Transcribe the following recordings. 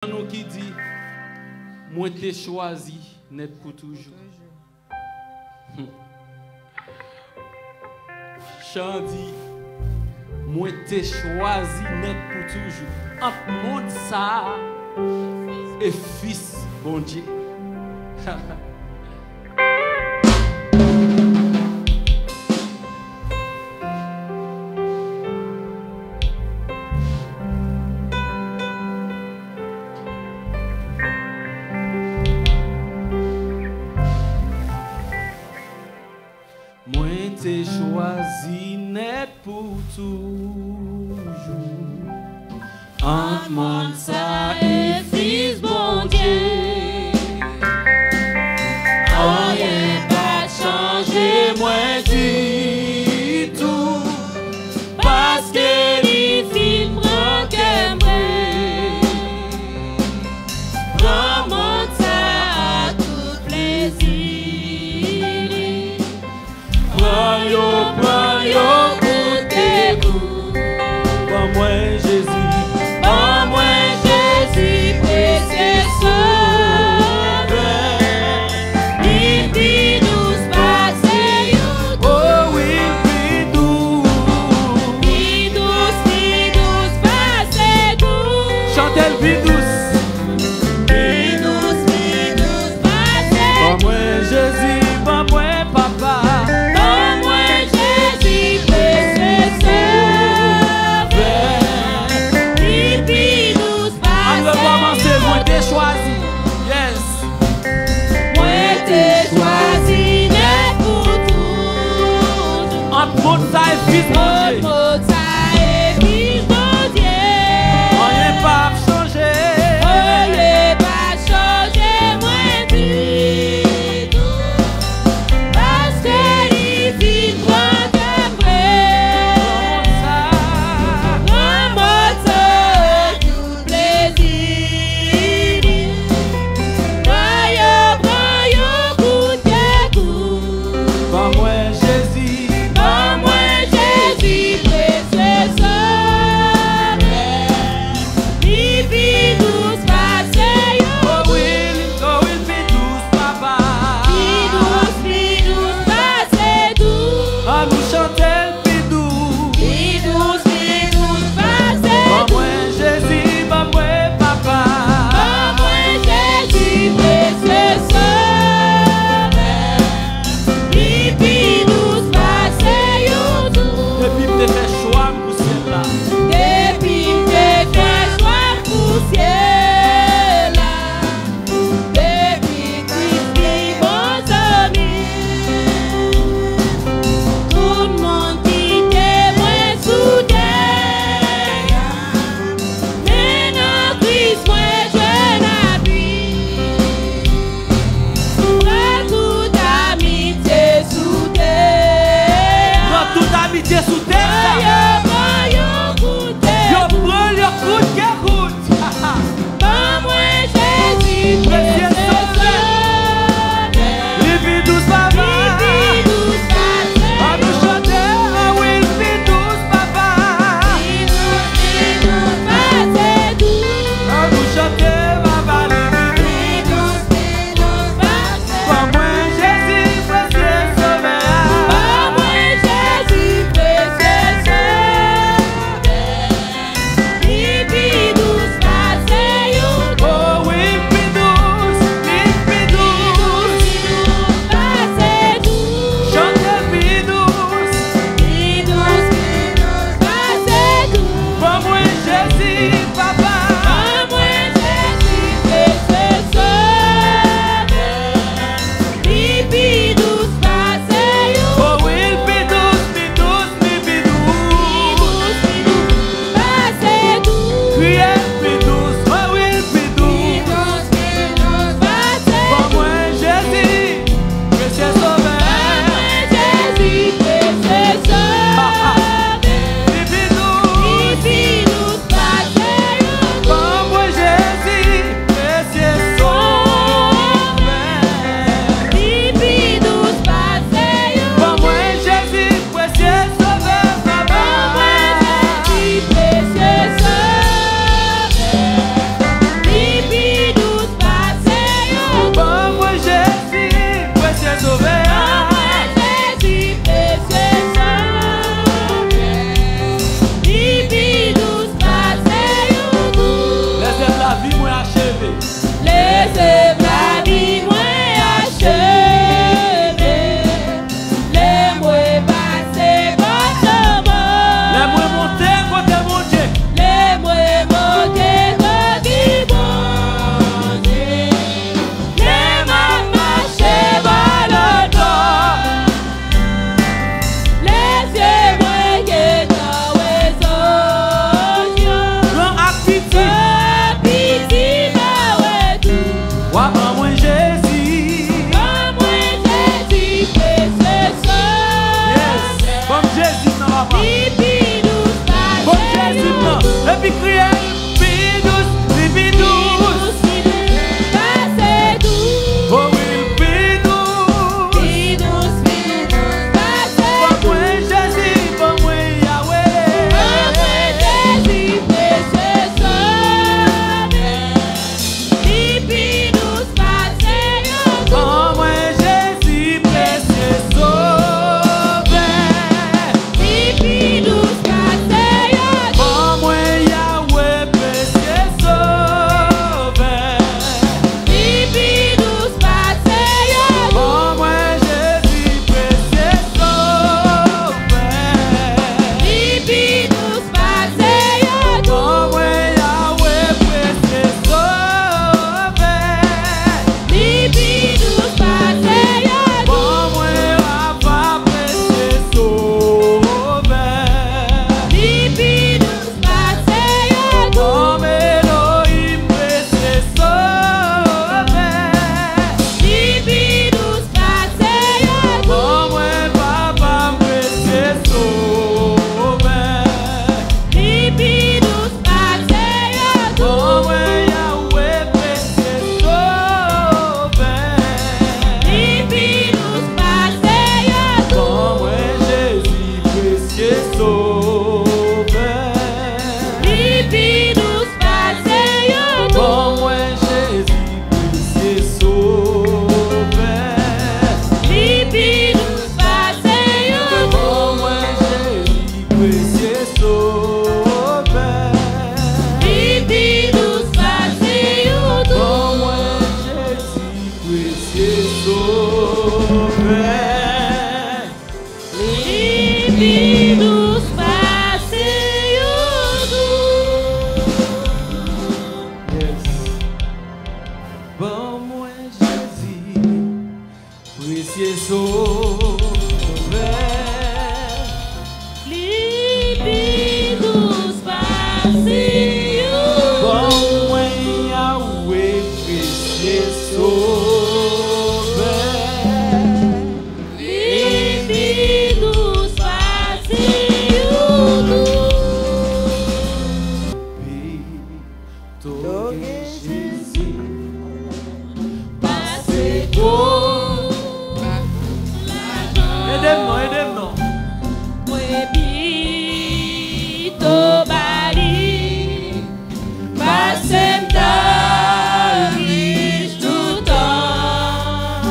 Nous qui dit, moi t'ai choisi net pour toujours. Chant dit, moi t'ai choisi net pour toujours. Entre monde ça et fils, bon Dieu. Moi t'ai choisi net pour toujours. Entre monde ça et fils bon Dieu. Rien pas changer moi du tout. Parce que les films prend prend monde ça à tout plaisir. Prends yo pour tes coups. Prends moi Jésus, prends moi Jésus, précieux sauveur. Il vit douce passer. Oh oui, il vit douce passer tout. Chantez le vit douce. Vit douce passer. Prends moi Jésus, prends moi papa. Choisi, yes. Moi t'ai choisi net pour tout. Entre Mozart et fils mon Dieu. Mozart et fils mon Dieu. Rien pas changer. Rien pas changer moi du tout. Parce que les filles prennent Mozart tout plaisir. Pas moi Jésus, Policier sauvé. Libi douce passion. Bon moi Yahweh policier sauvé. Libi douce passion. Toque Jésus. Passez pour Aidez-moi, aidez-moi. moi bito bali. Passez m'dariche tout temps.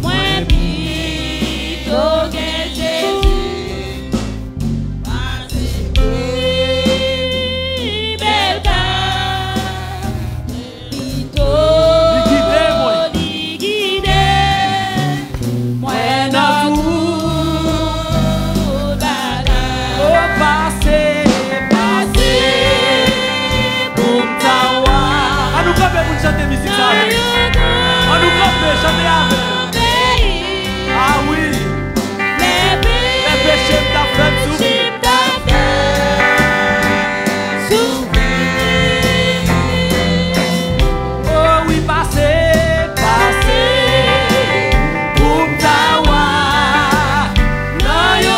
Moi bito gen Jésus. Passez bel temps. Bito chanter musique ça. On nous compte chanter avec. Ah oui. Les péchés t'a fait souffrir. Oh oui, passez pour m'tawa. Non yo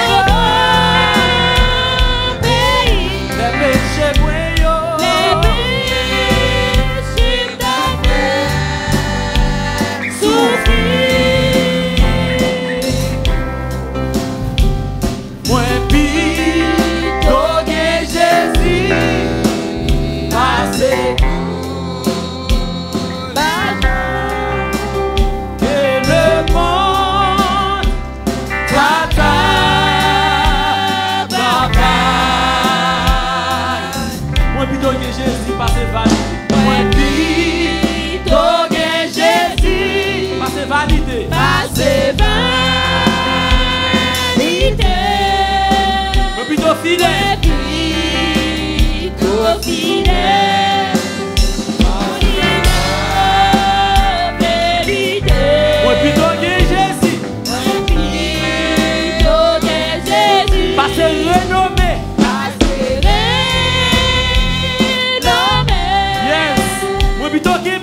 pays. Les péchés moyo. Jésus passe validé. Moi plutôt que Jésus passe validé. Passe validé. Moi plutôt fidèle. Plutôt fidèle. Moi plutôt que Jésus. Plutôt que Jésus. Passe renommé. Passe renommé. Yes. Moi plutôt que